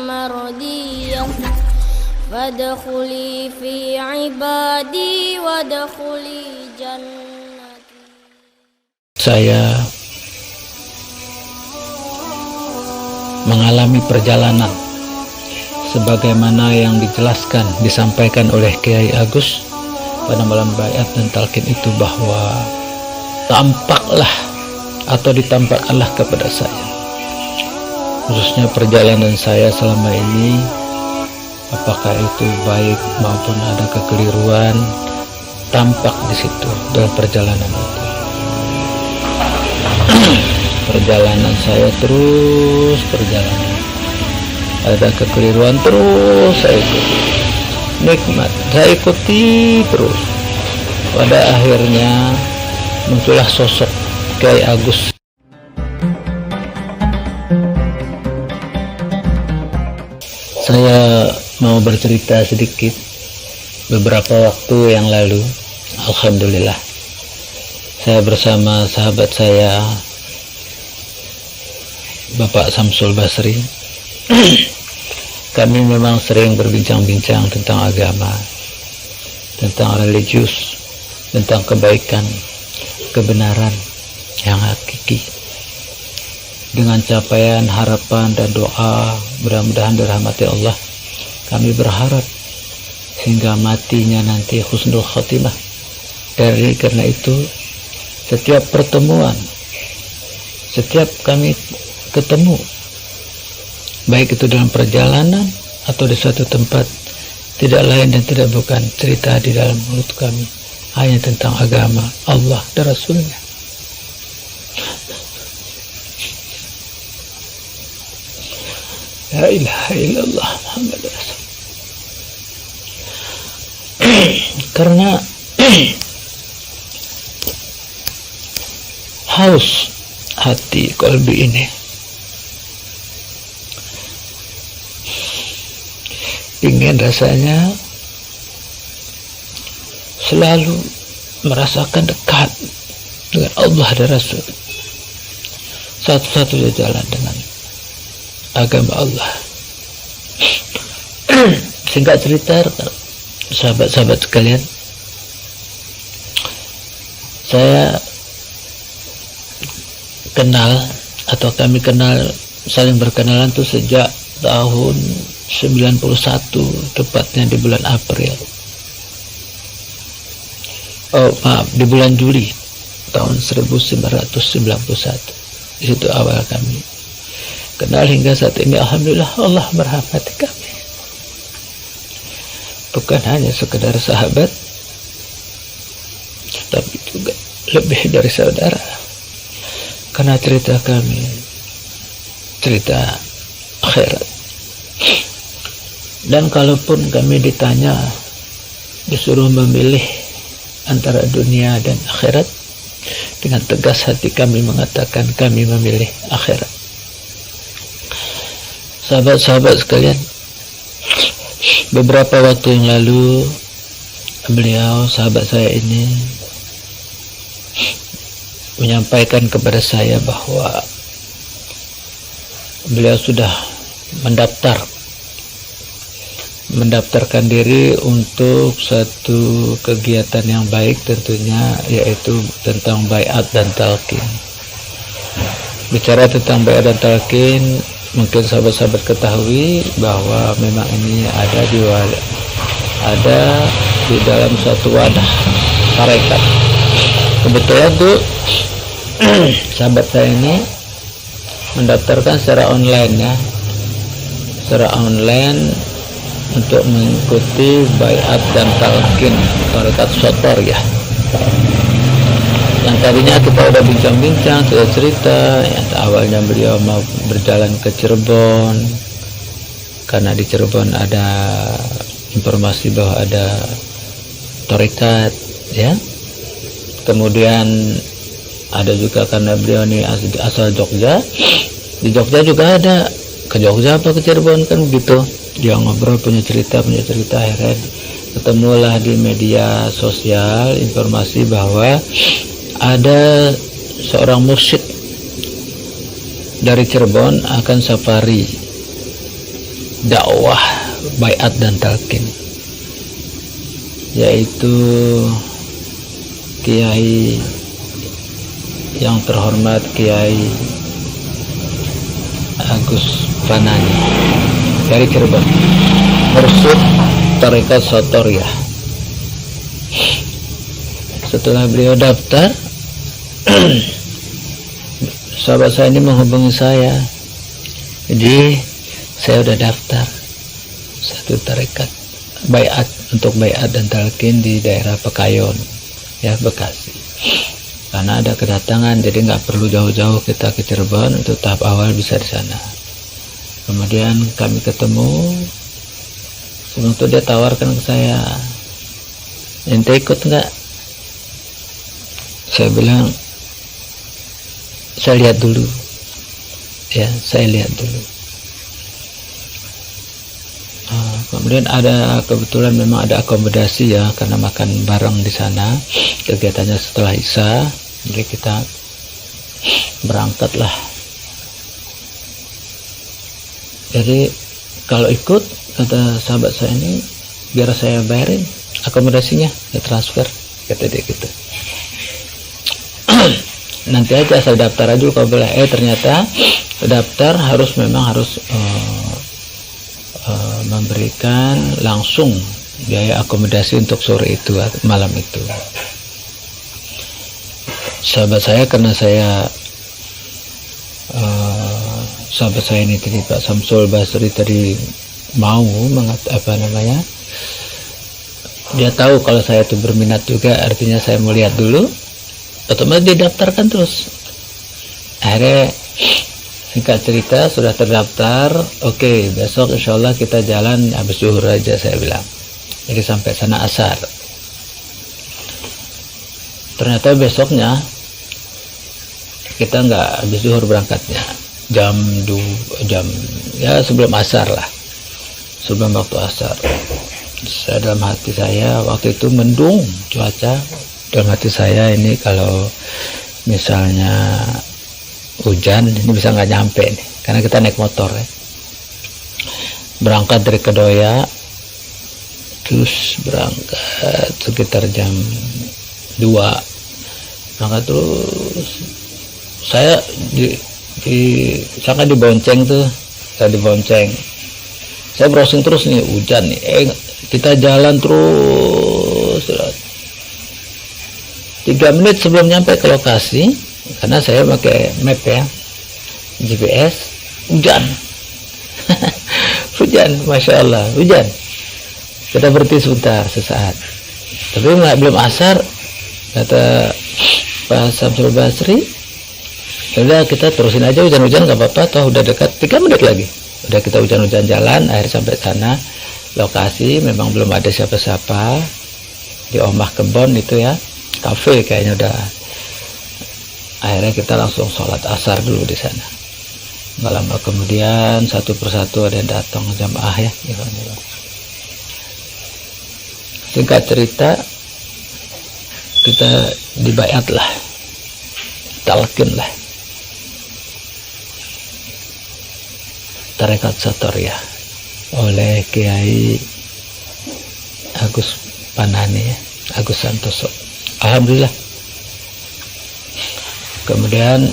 mardiyah fadkhuli fi ibadi wadkhuli jannati. Saya mengalami perjalanan sebagaimana yang disampaikan oleh Kiai Agus pada malam baiat dan talqin itu, bahwa tampaklah atau ditampakkanlah kepada saya, khususnya perjalanan saya selama ini, apakah itu baik maupun ada kekeliruan, tampak di situ dalam perjalanan itu. Perjalanan saya terus perjalanan, ada kekeliruan terus saya ikuti, nikmat saya ikuti terus. Pada akhirnya muncullah sosok Kiai Agus. Saya mau bercerita sedikit. Beberapa waktu yang lalu, alhamdulillah, saya bersama sahabat saya Bapak Samsul Basri. Kami memang sering berbincang-bincang tentang agama, tentang religius, tentang kebaikan, kebenaran yang hakiki, dengan capaian, harapan, dan doa mudah-mudahan dirahmati Allah. Kami berharap hingga matinya nanti husnul khotimah. Karena itu setiap pertemuan, setiap kami ketemu, baik itu dalam perjalanan atau di suatu tempat, tidak lain dan tidak bukan cerita di dalam mulut kami hanya tentang agama, Allah dan Rasulnya. La ilaha illallah Muhammad Rasul. Karena haus hati kolbi ini, ingin rasanya selalu merasakan dekat dengan Allah dan Rasul. Satu-satunya jalan dengan agama Allah. Singkat cerita, sahabat-sahabat sekalian, saya kenal atau kami kenal, saling berkenalan tuh sejak tahun 91, tepatnya di bulan April. Di bulan Juli tahun 1991. Di situ awal kami kenal hingga saat ini. Alhamdulillah, Allah merahmati kami. Bukan hanya sekedar sahabat, tapi juga lebih dari saudara. Karena cerita kami cerita akhirat. Dan kalaupun kami ditanya, disuruh memilih antara dunia dan akhirat, dengan tegas hati kami mengatakan kami memilih akhirat. Sahabat-sahabat sekalian, beberapa waktu yang lalu beliau, sahabat saya ini, menyampaikan kepada saya bahwa beliau sudah mendaftarkan diri untuk satu kegiatan yang baik tentunya, yaitu tentang baiat dan talqin. Bicara tentang baiat dan talqin, mungkin sahabat-sahabat ketahui bahwa memang ini ada di dalam suatu wadah tarekat. Kebetulan tuh sahabat saya ini mendaftarkan secara online ya, secara online untuk mengikuti baiat dan talqin tarekat Sotor ya. Yang tadinya kita udah bincang-bincang, sudah cerita ya, awalnya beliau mau berjalan ke Cirebon karena di Cirebon ada informasi bahwa ada tarekat ya. Kemudian ada juga karena beliau ini asal Jogja, di Jogja juga ada, ke Jogja apa ke Cirebon kan begitu. Dia ngobrol, punya cerita, akhirnya ketemulah di media sosial informasi bahwa ada seorang mursyid dari Cirebon akan safari dakwah baiat dan talqin, yaitu Kiai yang terhormat Kiai Agus Panani dari Cirebon, Mursyid Tarekat Sotoriyah. Setelah beliau daftar, sahabat saya ini menghubungi saya, jadi saya udah daftar satu tarekat baiat untuk baiat dan talqin di daerah Pekayon, ya, Bekasi. Karena ada kedatangan, jadi nggak perlu jauh-jauh kita ke Cirebon, untuk tahap awal bisa di sana. Kemudian kami ketemu, sebelum itu dia tawarkan ke saya, ente ikut nggak? Saya bilang, saya lihat dulu, ya, saya lihat dulu. Kemudian ada kebetulan memang ada akomodasi, ya, karena makan bareng di sana. Kegiatannya setelah Isya, jadi kita berangkatlah. Jadi kalau ikut, kata sahabat saya ini, biar saya bayarin akomodasinya, ya transfer, kata dia gitu. Nanti aja saya daftar aja kalau boleh. Ternyata daftar memang harus memberikan langsung biaya akomodasi untuk sore itu, malam itu. Sahabat saya, karena saya sahabat saya ini tadi, Pak Samsul Basri tadi mau dia tahu kalau saya itu berminat juga, artinya saya mau lihat dulu, otomatis didaftarkan terus. Akhirnya singkat cerita sudah terdaftar. Oke, besok insya Allah kita jalan habis zuhur aja, saya bilang. Jadi sampai sana asar. Ternyata besoknya kita nggak habis zuhur berangkatnya, jam ya sebelum asar lah, sebelum waktu asar. Saya dalam hati saya waktu itu mendung cuaca. Dalam hati saya ini kalau misalnya hujan ini bisa nggak nyampe nih, karena kita naik motor, ya. Berangkat dari Kedoya, terus berangkat sekitar jam 2, berangkat terus. Saya sangat dibonceng tuh, saya dibonceng. Saya browsing terus nih, hujan nih, kita jalan terus. 3 menit sebelum nyampe ke lokasi, karena saya pakai map, ya, GPS, hujan. Hujan, Masya Allah, hujan. Kita berhenti sesaat. Tapi belum asar, kata Pak Samsul Basri, udah kita terusin aja, hujan-hujan nggak apa-apa, toh udah dekat, 3 menit lagi. Udah kita hujan-hujan jalan, akhirnya sampai sana. Lokasi memang belum ada siapa-siapa, di Omah Kebon itu, ya, kafe kayaknya udah. Akhirnya kita langsung sholat asar dulu di sana. Nggak lama kemudian satu persatu ada yang datang jamaah, ya. Singkat cerita, kita dibaiat lah, talqin lah, Tarekat Sotoriyah oleh Kiai Agus Panani, ya, Agus Santoso. Alhamdulillah. Kemudian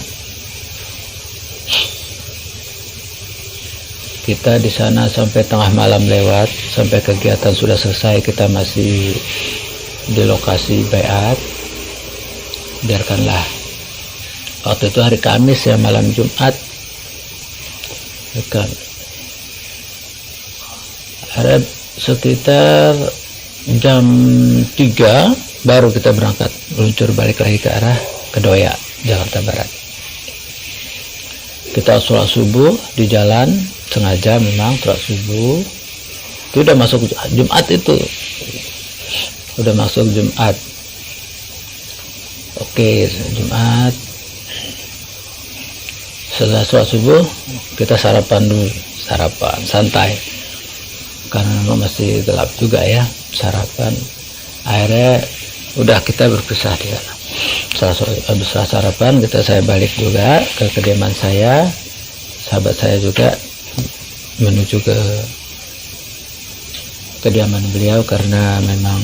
kita di sana sampai tengah malam lewat, sampai kegiatan sudah selesai, kita masih di lokasi baiat. Biarkanlah. Waktu itu hari Kamis, ya, malam Jumat. Bukan. Ada sekitar jam 3 baru kita berangkat, meluncur balik lagi ke arah Kedoya, Jakarta Barat. Kita sholat subuh di jalan, sengaja memang sholat subuh. Itu udah masuk Jumat, itu udah masuk Jumat. Oke, Jumat. Setelah sholat subuh kita sarapan dulu, sarapan santai, karena memang masih gelap juga, ya, sarapan. Akhirnya udah kita berpisah di sana. Setelah sarapan saya balik juga ke kediaman saya. sahabat saya juga menuju ke kediaman beliau karena memang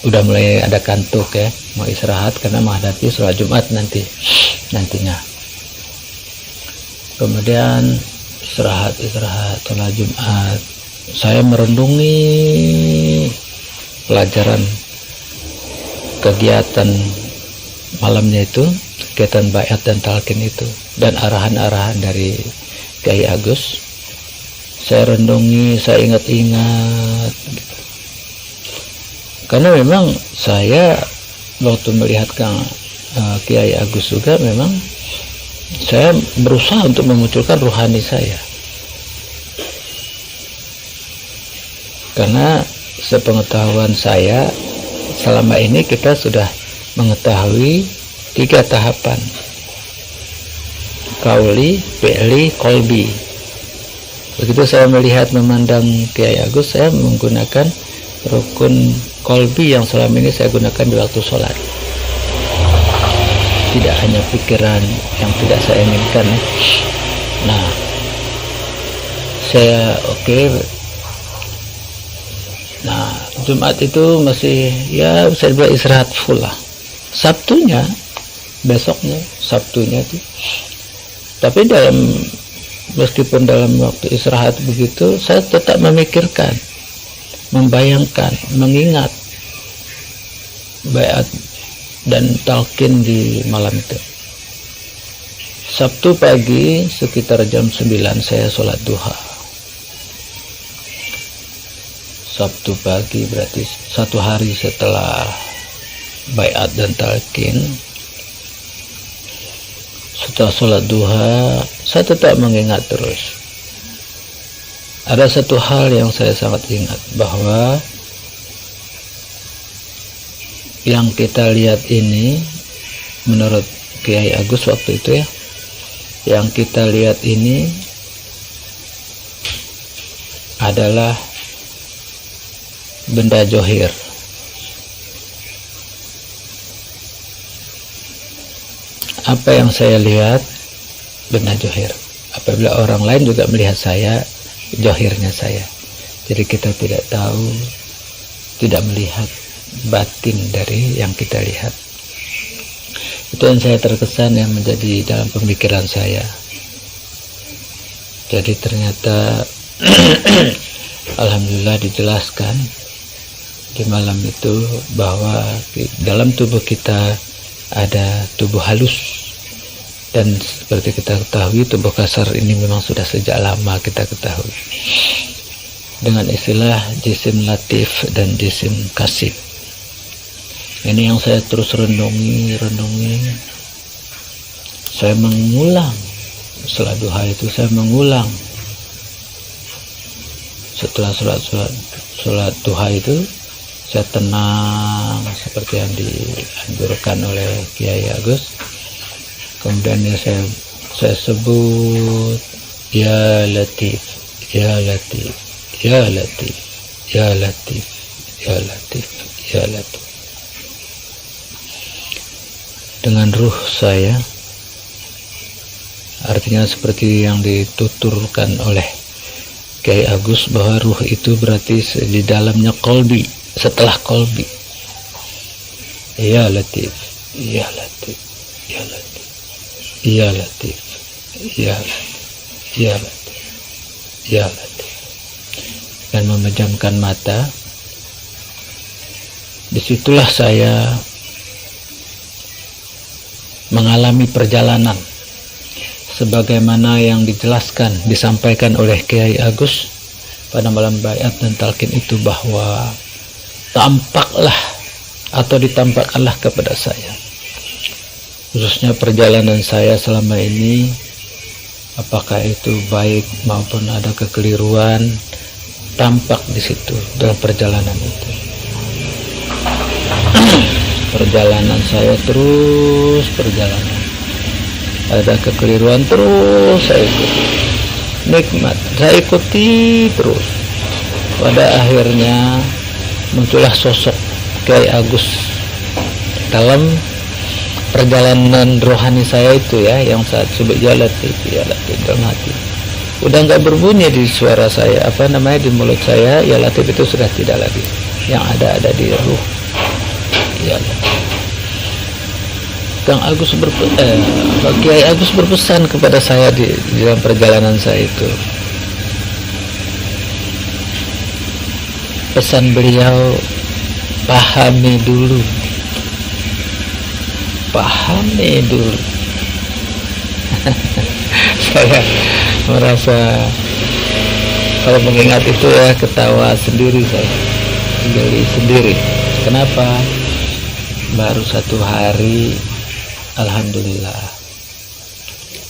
udah mulai ada kantuk ya, mau istirahat karena menghadapi sholat Jumat nantinya. Kemudian istirahat sholat Jumat, saya merenungi pelajaran kegiatan malamnya itu, kegiatan baiat dan talqin itu, dan arahan-arahan dari Kiai Agus. Saya renungi, saya ingat-ingat gitu. Karena memang saya waktu melihat Kiai Agus juga memang saya berusaha untuk memunculkan rohani saya. Karena sepengetahuan saya selama ini kita sudah mengetahui 3 tahapan: kauli, fi'li, qalbi. Begitu saya melihat memandang Kiai Agus, saya menggunakan rukun qalbi yang selama ini saya gunakan di waktu sholat. Tidak hanya pikiran yang tidak saya inginkan. Nah, saya Nah, Jumat itu masih ya saya bilang istirahat full lah. Sabtunya itu. Tapi meskipun dalam waktu istirahat begitu, saya tetap memikirkan, membayangkan, mengingat baiat dan talqin di malam itu. Sabtu pagi sekitar jam 9 saya sholat duha. Sabtu pagi berarti 1 hari setelah baiat dan talqin. Setelah sholat duha, saya tetap mengingat terus. Ada satu hal yang saya sangat ingat, bahwa yang kita lihat ini, menurut Kiai Agus waktu itu ya, yang kita lihat ini adalah benda johir. Apa yang saya lihat benda johir. Apabila orang lain juga melihat saya, johirnya saya. Jadi kita tidak tahu, tidak melihat batin dari yang kita lihat. Itu yang saya terkesan, yang menjadi dalam pemikiran saya. Jadi ternyata alhamdulillah dijelaskan di malam itu bahwa di dalam tubuh kita ada tubuh halus, dan seperti kita ketahui tubuh kasar ini memang sudah sejak lama kita ketahui dengan istilah jisim latif dan jisim kasib. Ini yang saya terus renungi. Saya mengulang setelah duha itu, saya mengulang setelah sholat duha itu, saya tenang seperti yang dianjurkan oleh Kiai Agus. Kemudian ya saya sebut ya Latif, ya Latif, ya Latif, ya Latif, ya Latif, ya Latif. Dengan ruh saya, artinya seperti yang dituturkan oleh Kiai Agus, bahwa ruh itu berarti di dalamnya qalbi, setelah qalbi. Ya Latif, ya Latif, ya Latif, ya Latif, ya Latif, ya Latif, ya Latif. Dan memejamkan mata. Disitulah saya mengalami perjalanan sebagaimana yang disampaikan oleh Kiai Agus pada malam baiat dan talqin itu, bahwa ditampakkanlah kepada saya, khususnya perjalanan saya selama ini, apakah itu baik maupun ada kekeliruan, tampak di situ dalam perjalanan itu. Perjalanan saya terus perjalanan, ada kekeliruan terus saya ikuti, nikmat saya ikuti terus. Pada akhirnya muncullah sosok Kiai Agus dalam perjalanan rohani saya itu ya, yang saat coba jalan itu dalam hati udah nggak berbunyi di suara saya, di mulut saya, ya latif itu sudah tidak lagi, yang ada di ruh. Ya Kang Agus Kiai Agus berpesan kepada saya di dalam perjalanan saya itu. Pesan beliau, pahami dulu. Saya merasa kalau mengingat itu ya ketawa sendiri saya, sendiri. Kenapa? Baru 1 hari, alhamdulillah.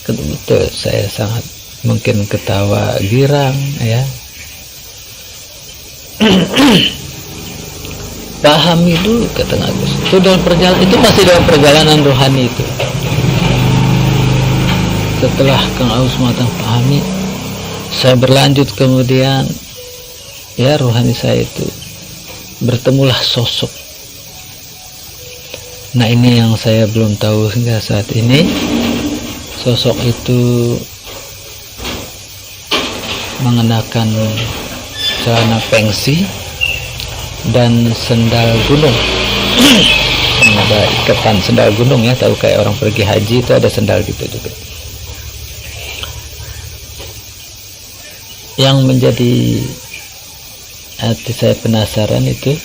Betul, saya sangat mungkin ketawa girang ya. Pahami dulu, kata Agus. Itu dalam perjalanan, itu masih dalam perjalanan rohani itu. Setelah Kang Agus mengatakan pahami, saya berlanjut kemudian ya rohani saya itu bertemulah sosok. Nah ini yang saya belum tahu hingga saat ini. Sosok itu mengenakan celana pengsi dan sendal gunung. Ada ikatan sendal gunung ya, tahu kayak orang pergi haji itu ada sendal gitu juga. Yang menjadi hati saya penasaran itu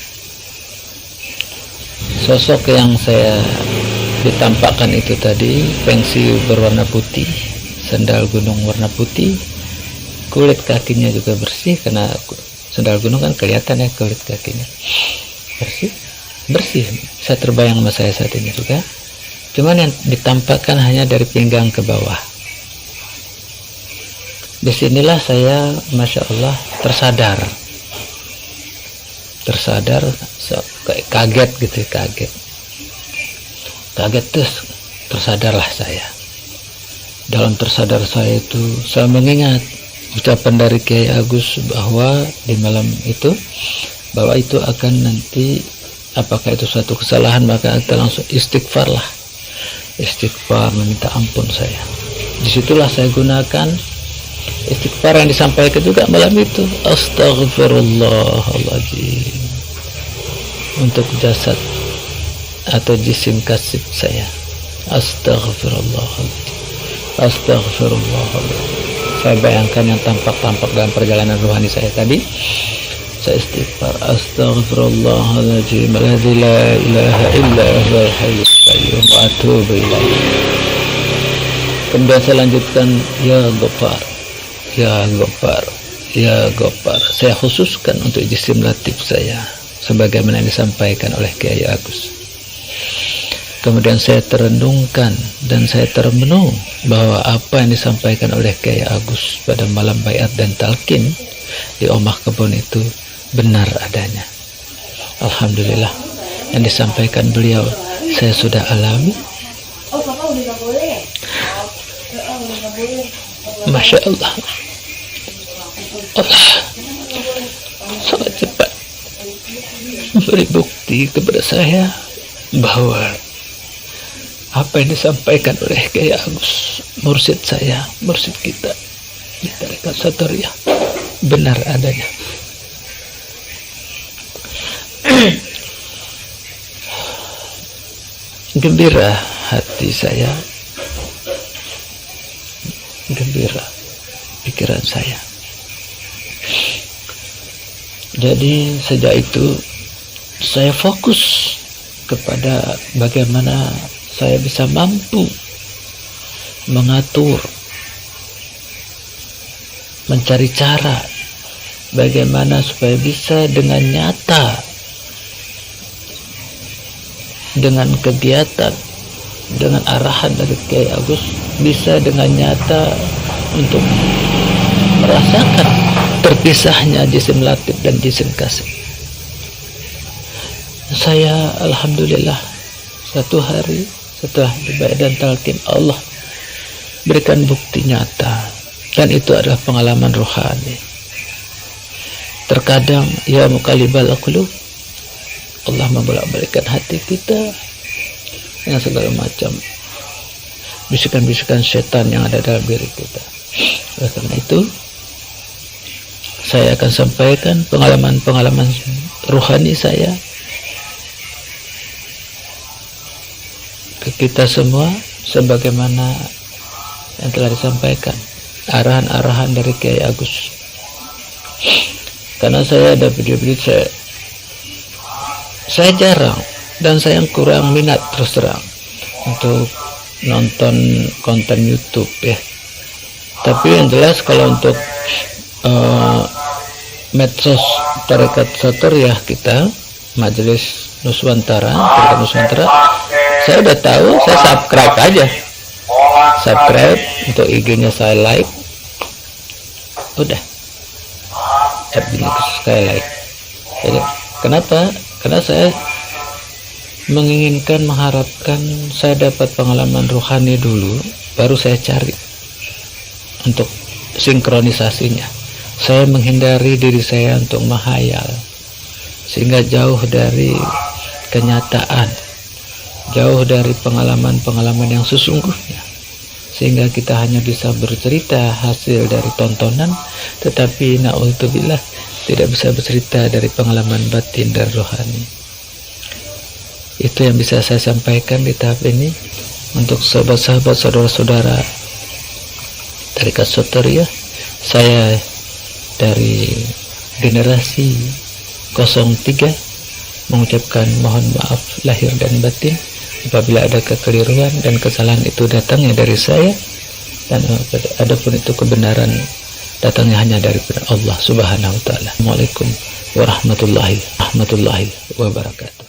sosok yang saya ditampakkan itu tadi, pengsi berwarna putih, sendal gunung warna putih, kulit kakinya juga bersih, karena sendal gunung kan kelihatan ya kulit kakinya bersih. Saya terbayang sama saya saat ini juga, cuman yang ditampakkan hanya dari pinggang ke bawah. Disinilah saya Masya Allah tersadar kaget gitu, kaget tersadarlah saya. Dalam tersadar saya itu saya mengingat ucapan dari Kiai Agus bahwa di malam itu, bahwa itu akan nanti, apakah itu suatu kesalahan, maka kita langsung istighfar, meminta ampun saya. Disitulah saya gunakan istighfar yang disampaikan juga malam itu, astaghfirullahaladzim, untuk jasad atau jisim kasib saya. Astaghfirullahaladzim. Saya bayangkan yang tampak dalam perjalanan rohani saya tadi. Saya istighfar, astaghfirullahaladzim, alladzi la ilaha illa huwal hayyul qayyum wa atubu ilaih. Kemudian saya lanjutkan, ya Ghaffar. Saya khususkan untuk jisim latif saya sebagaimana yang disampaikan oleh Kiai Agus. Kemudian saya terenungkan dan saya termenung bahwa apa yang disampaikan oleh Kiai Agus pada malam baiat dan talqin di Omah Kebon itu benar adanya. Alhamdulillah, yang disampaikan beliau saya sudah alami. Masya Allah, Allah sangat cepat memberi bukti kepada saya bahwa apa yang disampaikan oleh Kiai Agus, mursyid saya, mursyid kita di Tarekat Satoriyah, benar adanya. Gembira hati saya, gembira pikiran saya. Jadi sejak itu saya fokus kepada bagaimana saya bisa mampu mengatur, mencari cara bagaimana supaya bisa dengan nyata, dengan kegiatan, dengan arahan dari Kiai Agus, bisa dengan nyata untuk merasakan terpisahnya jisim latif dan jisim kasib. Saya alhamdulillah 1 hari setelah baiat dan talqin, Allah berikan bukti nyata, dan itu adalah pengalaman rohani. Terkadang ya muqallibal qulub, Allah membolak-balikkan hati kita dengan segala macam bisikan-bisikan setan yang ada dalam diri kita. Oleh karena itu, saya akan sampaikan pengalaman-pengalaman rohani saya ke kita semua, sebagaimana yang telah disampaikan, arahan-arahan dari Kiai Agus. Karena saya ada video-video saya jarang, dan saya kurang minat terus terang untuk nonton konten YouTube ya. Tapi yang jelas kalau untuk medsos Tarekat Sotoriah kita, Majelis Nuswantara, Tarekat Nuswantara, saya udah tahu, saya subscribe aja. Subscribe, untuk IG-nya saya like. Udah. FB-nya saya like. Jadi, kenapa? Karena saya menginginkan, mengharapkan saya dapat pengalaman rohani dulu, baru saya cari untuk sinkronisasinya. Saya menghindari diri saya untuk menghayal, sehingga jauh dari kenyataan, jauh dari pengalaman-pengalaman yang sesungguhnya, sehingga kita hanya bisa bercerita hasil dari tontonan, tetapi na'udzubillah tidak bisa bercerita dari pengalaman batin dan rohani. Itu yang bisa saya sampaikan di tahap ini untuk sahabat-sahabat, saudara-saudara Tarekat Sotoriah. Saya dari generasi 03 mengucapkan mohon maaf lahir dan batin apabila ada kekeliruan dan kesalahan itu datangnya dari saya, dan adapun itu kebenaran datangnya hanya dari Allah Subhanahu wa taala. Assalamualaikum warahmatullahi wabarakatuh.